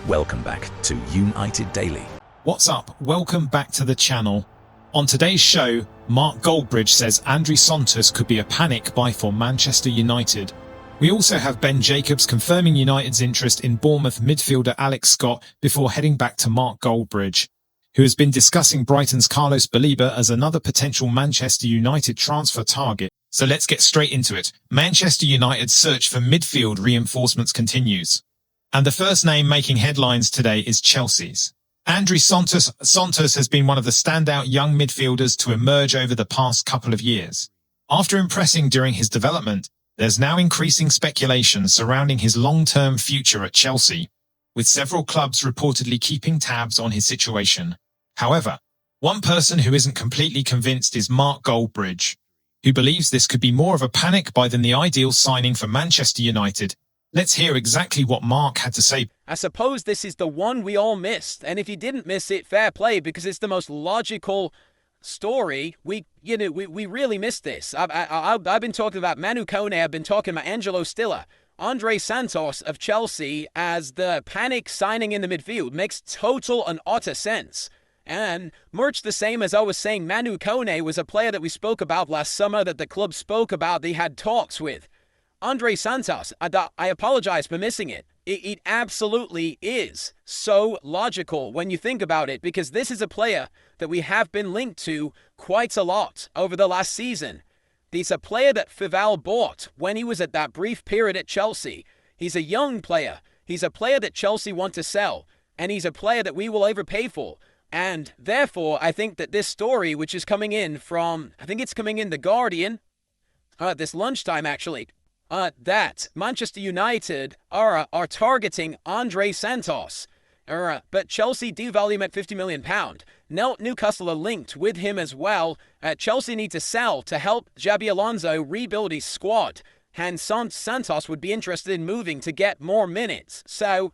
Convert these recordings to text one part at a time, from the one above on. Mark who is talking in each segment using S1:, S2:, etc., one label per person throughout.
S1: Welcome back to United Daily.
S2: What's up? Welcome back to the channel. On today's show, Mark Goldbridge says Andrey Santos could be a panic buy for Manchester United. We also have Ben Jacobs confirming United's interest in Bournemouth midfielder Alex Scott before heading back to Mark Goldbridge, who has been discussing Brighton's Carlos Baleba as another potential Manchester United transfer target. So let's get straight into it. Manchester United's search for midfield reinforcements continues. And the first name making headlines today is Chelsea's. Andrey Santos has been one of the standout young midfielders to emerge over the past couple of years. After impressing during his development, there's now increasing speculation surrounding his long-term future at Chelsea, with several clubs reportedly keeping tabs on his situation. However, one person who isn't completely convinced is Mark Goldbridge, who believes this could be more of a panic buy than the ideal signing for Manchester United. Let's hear exactly what Mark had to say.
S3: I suppose this is the one we all missed, and if you didn't miss it, fair play, because it's the most logical story. We really missed this. I've been talking about Manu Kone, I've been talking about Angelo Stiller. Andrey Santos of Chelsea as the panic signing in the midfield makes total and utter sense. And much the same as I was saying, Manu Kone was a player that we spoke about last summer that the club spoke about, they had talks with. Andrey Santos, I apologize for missing it. It absolutely is so logical when you think about it, because this is a player that we have been linked to quite a lot over the last season. He's a player that Fival bought when he was at that brief period at Chelsea. He's a young player. He's a player that Chelsea want to sell, and he's a player that we will overpay for. And therefore, I think that this story, which is coming in from, I think it's coming in The Guardian, this lunchtime actually, that Manchester United are targeting Andrey Santos. But Chelsea do value him at £50 million. Now Newcastle are linked with him as well. Chelsea need to sell to help Xabi Alonso rebuild his squad. And Santos would be interested in moving to get more minutes. So,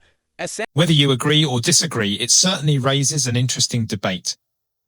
S2: whether you agree or disagree, it certainly raises an interesting debate.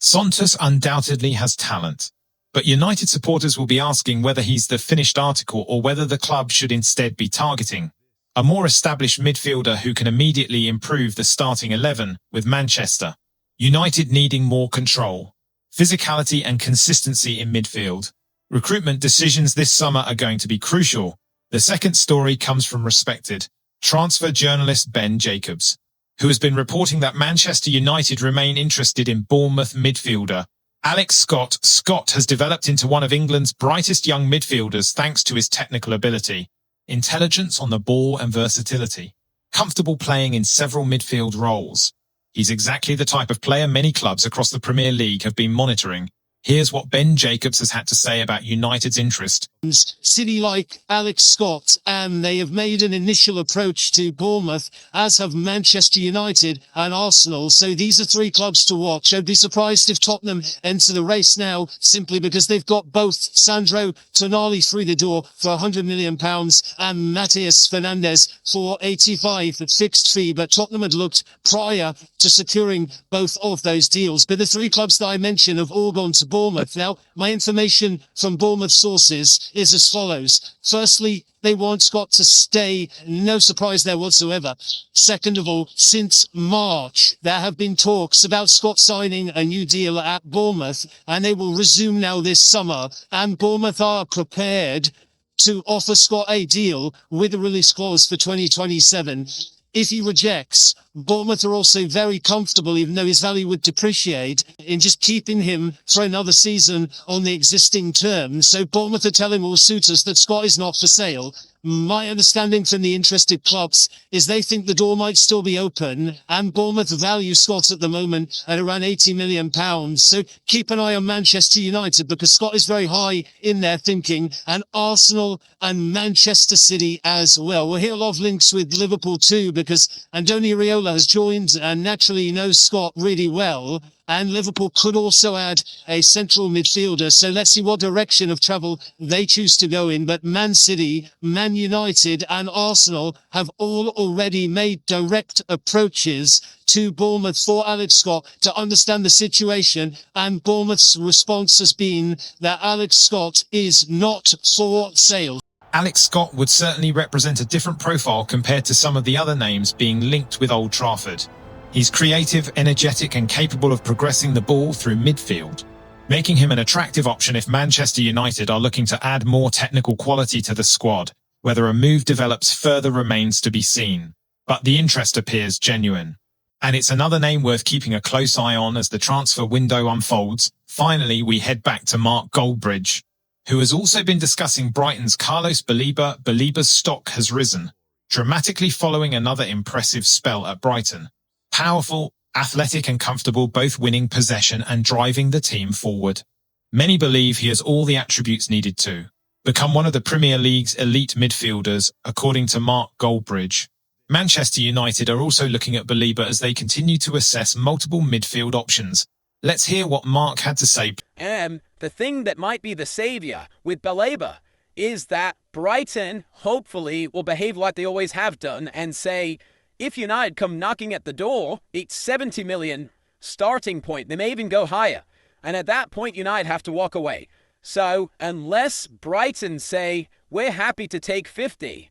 S2: Santos undoubtedly has talent, but United supporters will be asking whether he's the finished article or whether the club should instead be targeting a more established midfielder who can immediately improve the starting 11, with Manchester United needing more control, physicality and consistency in midfield. Recruitment decisions this summer are going to be crucial. The second story comes from respected transfer journalist Ben Jacobs, who has been reporting that Manchester United remain interested in Bournemouth midfielder Alex Scott. Scott has developed into one of England's brightest young midfielders thanks to his technical ability, intelligence on the ball and versatility. Comfortable playing in several midfield roles. He's exactly the type of player many clubs across the Premier League have been monitoring. Here's what Ben Jacobs has had to say about United's interest.
S4: City like Alex Scott, and they have made an initial approach to Bournemouth, as have Manchester United and Arsenal. So these are three clubs to watch. I'd be surprised if Tottenham enter the race now, simply because they've got both Sandro Tonali through the door for £100 million and Matheus Fernandes for 85 at fixed fee. But Tottenham had looked prior to securing both of those deals. But the three clubs that I mentioned have all gone to Bournemouth. Now, my information from Bournemouth sources is as follows. Firstly, they want Scott to stay. No surprise there whatsoever. Second of all, since March, there have been talks about Scott signing a new deal at Bournemouth, and they will resume now this summer. And Bournemouth are prepared to offer Scott a deal with a release clause for 2027. If he rejects, Bournemouth are also very comfortable, even though his value would depreciate, in just keeping him for another season on the existing terms. So Bournemouth are telling all suitors that Scott is not for sale. My understanding from the interested clubs is they think the door might still be open, and Bournemouth value Scott at the moment at around £80 million. So keep an eye on Manchester United, because Scott is very high in their thinking, and Arsenal and Manchester City as well. We'll hear a lot of links with Liverpool too, because Andoni Iraola has joined, and naturally he knows Scott really well. And Liverpool could also add a central midfielder. So let's see what direction of travel they choose to go in. But Man City, Man United and Arsenal have all already made direct approaches to Bournemouth for Alex Scott to understand the situation. And Bournemouth's response has been that Alex Scott is not for sale.
S2: Alex Scott would certainly represent a different profile compared to some of the other names being linked with Old Trafford. He's creative, energetic and capable of progressing the ball through midfield, making him an attractive option if Manchester United are looking to add more technical quality to the squad. Whether a move develops further remains to be seen, but the interest appears genuine. And it's another name worth keeping a close eye on as the transfer window unfolds. Finally, we head back to Mark Goldbridge, who has also been discussing Brighton's Carlos Baleba. Baleba's stock has risen, dramatically following another impressive spell at Brighton. Powerful, athletic and comfortable, both winning possession and driving the team forward. Many believe he has all the attributes needed to become one of the Premier League's elite midfielders, according to Mark Goldbridge. Manchester United are also looking at Baleba as they continue to assess multiple midfield options. Let's hear what Mark had to say.
S3: The thing that might be the saviour with Baleba is that Brighton hopefully will behave like they always have done and say, if United come knocking at the door, it's 70 million starting point. They may even go higher. And at that point, United have to walk away. So unless Brighton say, we're happy to take 50,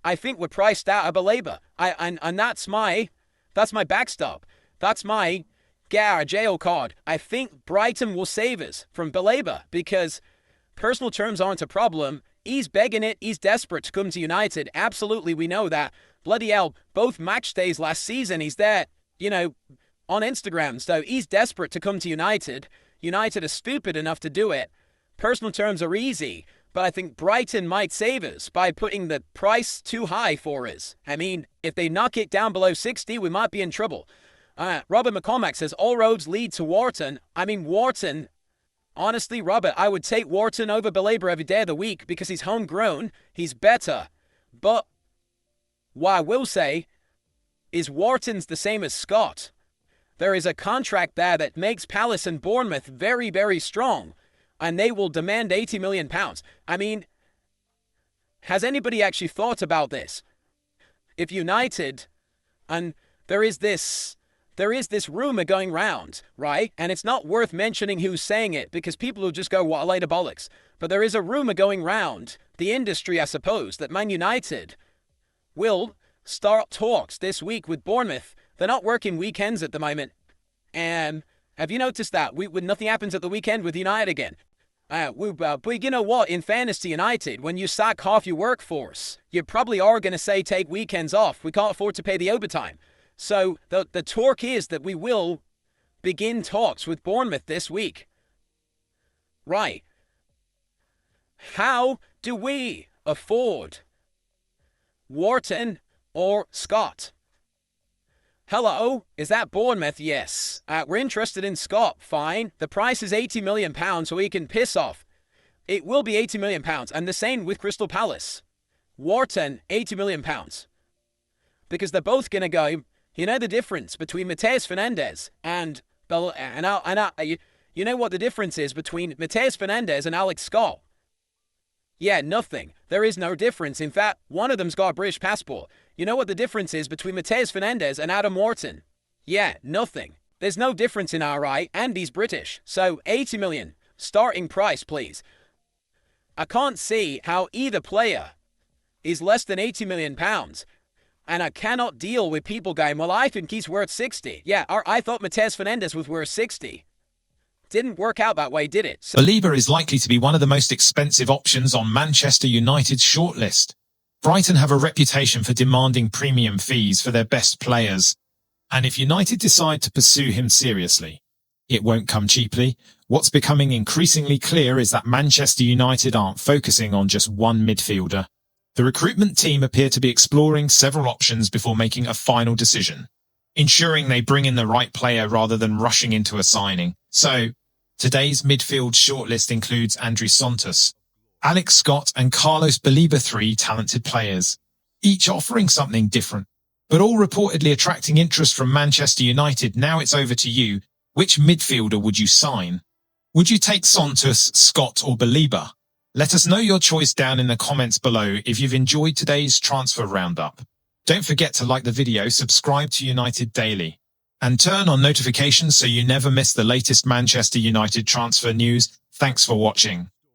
S3: I think we're priced out of Baleba. And that's my backstop. That's my jail card. I think Brighton will save us from Baleba because personal terms aren't a problem. He's begging it. He's desperate to come to United. Absolutely, we know that. Bloody hell, both match days last season, he's there, on Instagram. So he's desperate to come to United. United are stupid enough to do it. Personal terms are easy, but I think Brighton might save us by putting the price too high for us. I mean, if they knock it down below 60, we might be in trouble. Robert McCormack says, all roads lead to Wharton. I mean, Wharton, honestly, Robert, I would take Wharton over Baleba every day of the week because he's homegrown, he's better. But what I will say is Wharton's the same as Scott. There is a contract there that makes Palace and Bournemouth very, very strong, and they will demand £80 million. I mean, has anybody actually thought about this? If United, and there is this rumor going round, right? And it's not worth mentioning who's saying it because people will just go, what a load of bollocks. But there is a rumor going round, the industry, I suppose, that Man United will start talks this week with Bournemouth. They're not working weekends at the moment. Have you noticed that? Nothing happens at the weekend with United again. But you know what? In fairness to United, when you sack half your workforce, you probably are going to say take weekends off. We can't afford to pay the overtime. So the talk is that we will begin talks with Bournemouth this week. Right. How do we afford Wharton or Scott? Hello, is that Bournemouth? Yes. We're interested in Scott. Fine. The price is £80 million, so he can piss off. It will be £80 million, and the same with Crystal Palace. Wharton, £80 million. Because they're both going to go, you know the difference between Mateus Fernandes and you know what the difference is between Mateus Fernandes and Alex Scott? Yeah, nothing. There is no difference. In fact, one of them's got a British passport. You know what the difference is between Mateus Fernandes and Adam Wharton? Yeah, nothing. There's no difference in RI, and he's British. So 80 million. Starting price, please. I can't see how either player is less than £80 million. And I cannot deal with people going, well, I think he's worth 60. Yeah, I thought Mateus Fernandes was worth 60. Didn't work out that way, did it? So
S2: Baleba is likely to be one of the most expensive options on Manchester United's shortlist. Brighton have a reputation for demanding premium fees for their best players. And if United decide to pursue him seriously, it won't come cheaply. What's becoming increasingly clear is that Manchester United aren't focusing on just one midfielder. The recruitment team appear to be exploring several options before making a final decision, ensuring they bring in the right player rather than rushing into a signing. So, today's midfield shortlist includes Andrey Santos, Alex Scott and Carlos Baleba, 3 talented players, each offering something different, but all reportedly attracting interest from Manchester United. Now it's over to you. Which midfielder would you sign? Would you take Santos, Scott or Baleba? Let us know your choice down in the comments below. If you've enjoyed today's transfer roundup, don't forget to like the video, subscribe to United Daily, and turn on notifications so you never miss the latest Manchester United transfer news. Thanks for watching.